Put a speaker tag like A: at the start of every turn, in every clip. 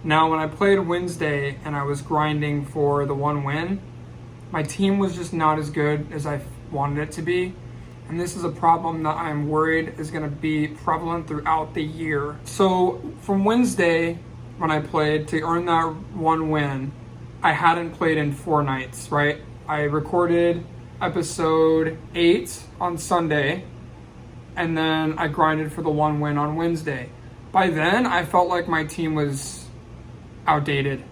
A: Now, when I played Wednesday and I was grinding for the one win, my team was just not as good as I wanted it to be. And this is a problem that I'm worried is going to be prevalent throughout the year. So from Wednesday, when I played, to earn that one win, I hadn't played in 4 nights, right? I recorded episode 8 on Sunday, and then I grinded for the one win on Wednesday. By then, I felt like my team was outdated.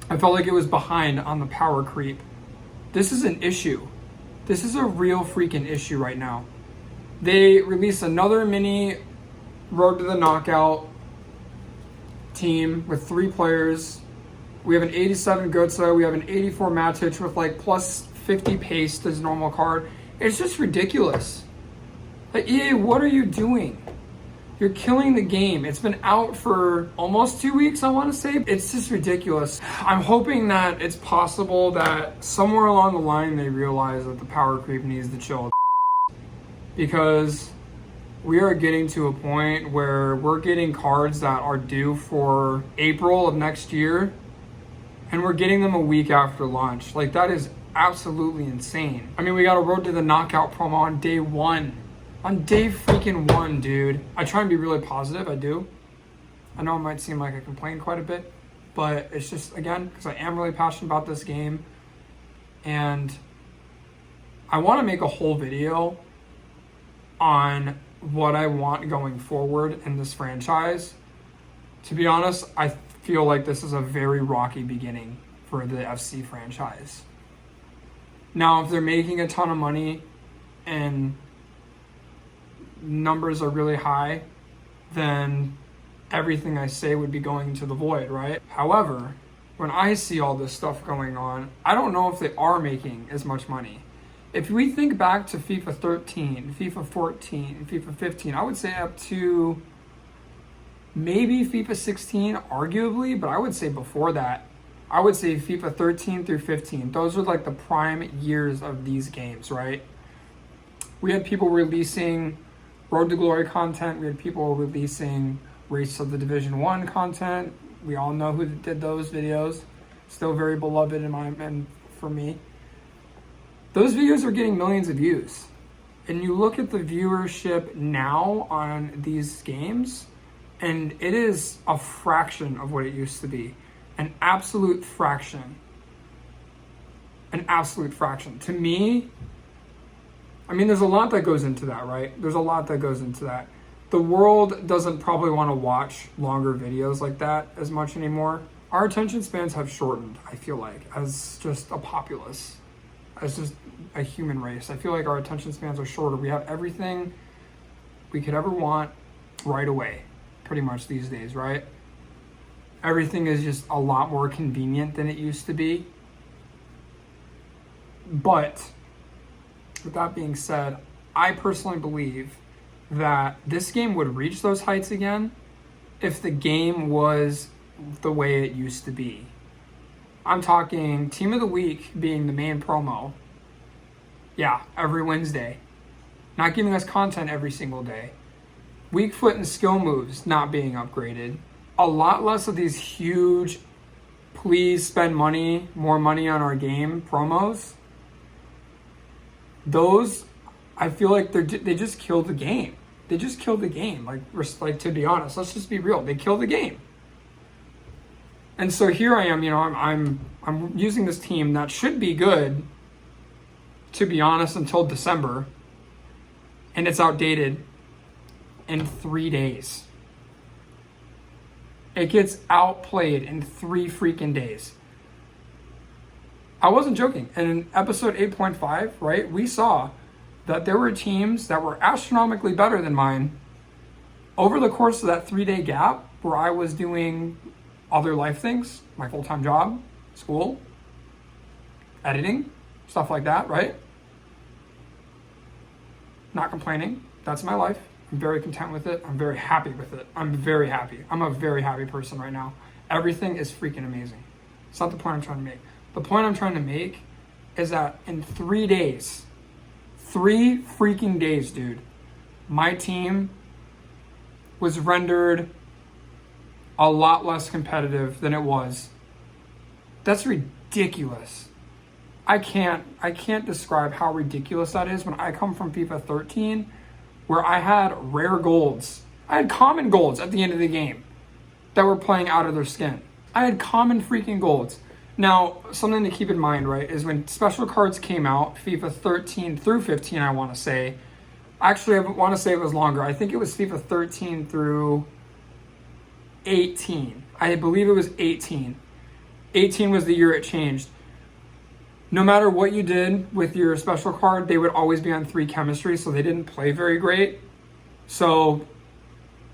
A: I felt like it was behind on the power creep. This is an issue. This is a real freaking issue right now. They released another mini Road to the Knockout team with 3 players. We have an 87 Götze, we have an 84 Matic with like plus 50 pace as normal card. It's just ridiculous. Like, EA, what are you doing? You're killing the game. It's been out for almost 2 weeks, I want to say. It's just ridiculous. I'm hoping that it's possible that somewhere along the line they realize that the power creep needs to chill. Because we are getting to a point where we're getting cards that are due for April of next year, and we're getting them a week after launch. Like, that is absolutely insane. I mean, we got a Road to the Knockout promo on day 1. On day freaking 1, dude. I try and be really positive, I do. I know it might seem like I complain quite a bit, but it's just, again, because I am really passionate about this game. And I want to make a whole video on what I want going forward in this franchise. To be honest, I feel like this is a very rocky beginning for the FC franchise. Now, if they're making a ton of money and numbers are really high, then everything I say would be going into the void, right? However, when I see all this stuff going on, I don't know if they are making as much money. If we think back to FIFA 13, FIFA 14, FIFA 15, I would say up to maybe FIFA 16, arguably, but I would say before that, I would say FIFA 13 through 15. Those are like the prime years of these games, right? We had people releasing Road to Glory content. We had people releasing Race of the Division 1 content. We all know who did those videos. Still very beloved and for me. Those videos are getting millions of views. And you look at the viewership now on these games, and it is a fraction of what it used to be. An absolute fraction. An absolute fraction. To me, I mean, there's a lot that goes into that, right? There's a lot that goes into that. The world doesn't probably want to watch longer videos like that as much anymore. Our attention spans have shortened, I feel like, as just a populace, as just a human race. I feel like our attention spans are shorter. We have everything we could ever want right away, pretty much these days, right? Everything is just a lot more convenient than it used to be. But with that being said, I personally believe that this game would reach those heights again if the game was the way it used to be. I'm talking Team of the Week being the main promo. Yeah, every Wednesday. Not giving us content every single day. Weak foot and skill moves not being upgraded. A lot less of these huge, please spend money, more money on our game promos. Those, I feel like they just killed the game. They just killed the game. Like, to be honest, let's just be real. They killed the game. And so here I am, I'm using this team that should be good, to be honest, until December. And it's outdated in 3 days. It gets outplayed in 3 freaking days. I wasn't joking. And in episode 8.5, right, we saw that there were teams that were astronomically better than mine over the course of that 3-day gap where I was doing other life things, my full-time job, school, editing, stuff like that, right? Not complaining. That's my life. I'm very content with it. I'm very happy with it. I'm very happy. I'm a very happy person right now. Everything is freaking amazing. It's not the point I'm trying to make. The point I'm trying to make is that in 3 days, 3 freaking days, dude, my team was rendered a lot less competitive than it was. That's ridiculous. I can't describe how ridiculous that is when I come from FIFA 13 where I had rare golds. I had common golds at the end of the game that were playing out of their skin. I had common freaking golds. Now, something to keep in mind, right, is when special cards came out, FIFA 13 through 15, I want to say. Actually, I want to say it was longer. I think it was FIFA 13 through 18. I believe it was 18. 18 was the year it changed. No matter what you did with your special card, they would always be on 3 chemistry, so they didn't play very great. So,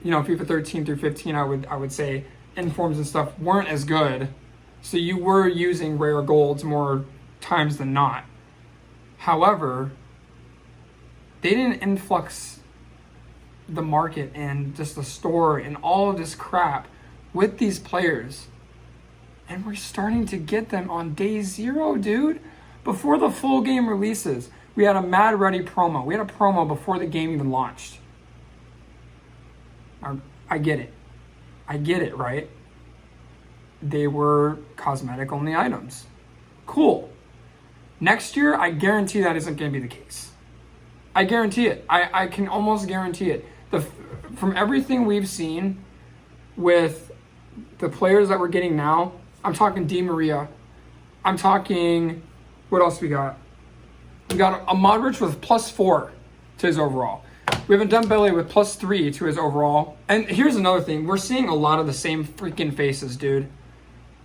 A: FIFA 13 through 15, I would say informs and stuff weren't as good. So you were using rare golds more times than not. However, they didn't influx the market and just the store and all of this crap with these players. And we're starting to get them on day 0, dude. Before the full game releases, we had a Mad Ready promo. We had a promo before the game even launched. I get it. I get it, right? They were cosmetic only items. Cool. Next year, I guarantee that isn't going to be the case. I guarantee it. I can almost guarantee it. From everything we've seen with the players that we're getting now, I'm talking Di Maria. I'm talking, what else we got? We got a Modric with +4 to his overall. We have a Dembele with +3 to his overall. And here's another thing. We're seeing a lot of the same freaking faces, dude.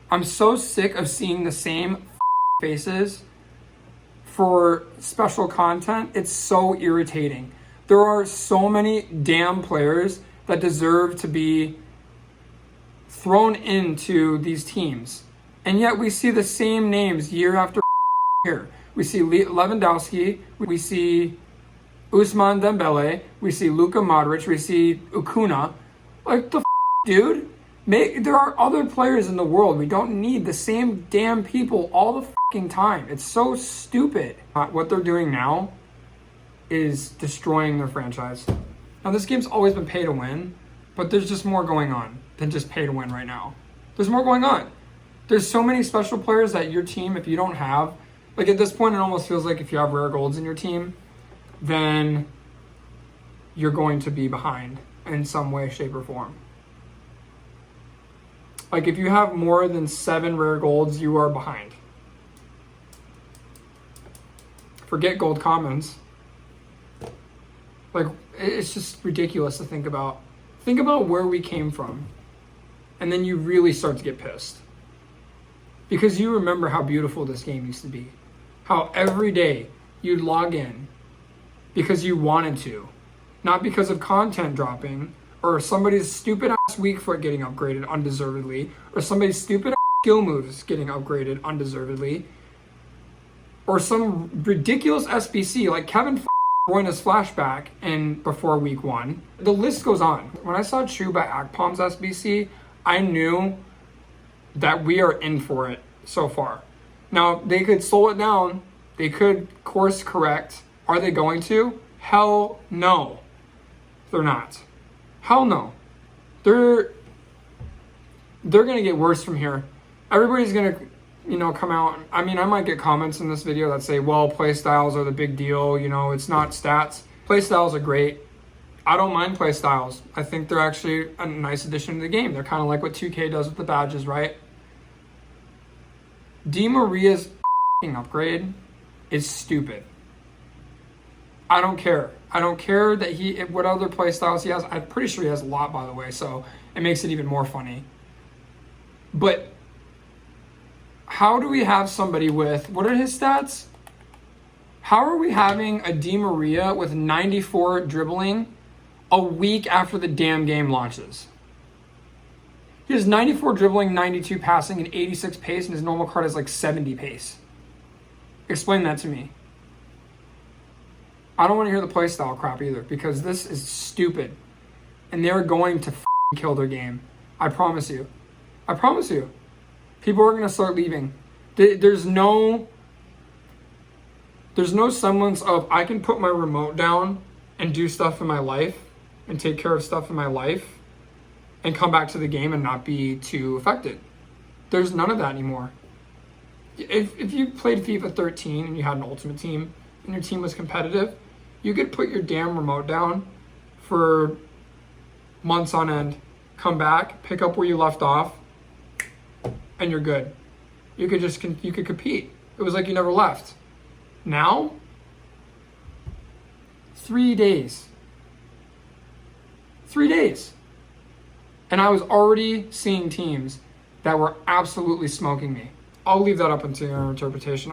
A: I'm so sick of seeing the same faces for special content. It's so irritating. There are so many damn players that deserve to be thrown into these teams. And yet we see the same names year after year. We see Lewandowski, we see Ousmane Dembele, we see Luka Modric, we see Ukuna. Like, dude? There are other players in the world. We don't need the same damn people all the fucking time. It's so stupid. What they're doing now is destroying their franchise. Now, this game's always been pay to win, but there's just more going on than just pay to win right now. There's more going on. There's so many special players that your team, if you don't have, like at this point, it almost feels like if you have rare golds in your team, then you're going to be behind in some way, shape, or form. Like if you have more than 7 rare golds, you are behind. Forget gold commons. Like, it's just ridiculous to think about. Think about where we came from. And then you really start to get pissed. Because you remember how beautiful this game used to be. How every day you'd log in because you wanted to. Not because of content dropping, or somebody's stupid ass weak foot getting upgraded undeservedly, or somebody's stupid ass skill moves getting upgraded undeservedly, or some ridiculous SBC like Kevin Bruyne's flashback before week 1. The list goes on. When I saw Chuba Akpom's SBC, I knew that we are in for it so far. Now, they could slow it down. They could course correct. Are they going to? Hell no. They're not. Hell no. They're going to get worse from here. Everybody's going to, come out. I mean, I might get comments in this video that say, well, play styles are the big deal. It's not stats. Play styles are great. I don't mind play styles. I think they're actually a nice addition to the game. They're kind of like what 2K does with the badges, right? Di Maria's upgrade is stupid. I don't care. I don't care that what other play styles he has. I'm pretty sure he has a lot, by the way, so it makes it even more funny. But how do we have somebody with, what are his stats? How are we having a Di Maria with 94 dribbling a week after the damn game launches? He has 94 dribbling, 92 passing, and 86 pace, and his normal card has like 70 pace. Explain that to me. I don't want to hear the playstyle crap either, because this is stupid. And they're going to kill their game. I promise you. I promise you. People are going to start leaving. There's no semblance of I can put my remote down and do stuff in my life and take care of stuff in my life and come back to the game and not be too affected. There's none of that anymore. If you played FIFA 13 and you had an ultimate team and your team was competitive, you could put your damn remote down for months on end, come back, pick up where you left off, and you're good. You could compete. It was like you never left. Now, 3 days. 3 days. And I was already seeing teams that were absolutely smoking me. I'll leave that up into your interpretation.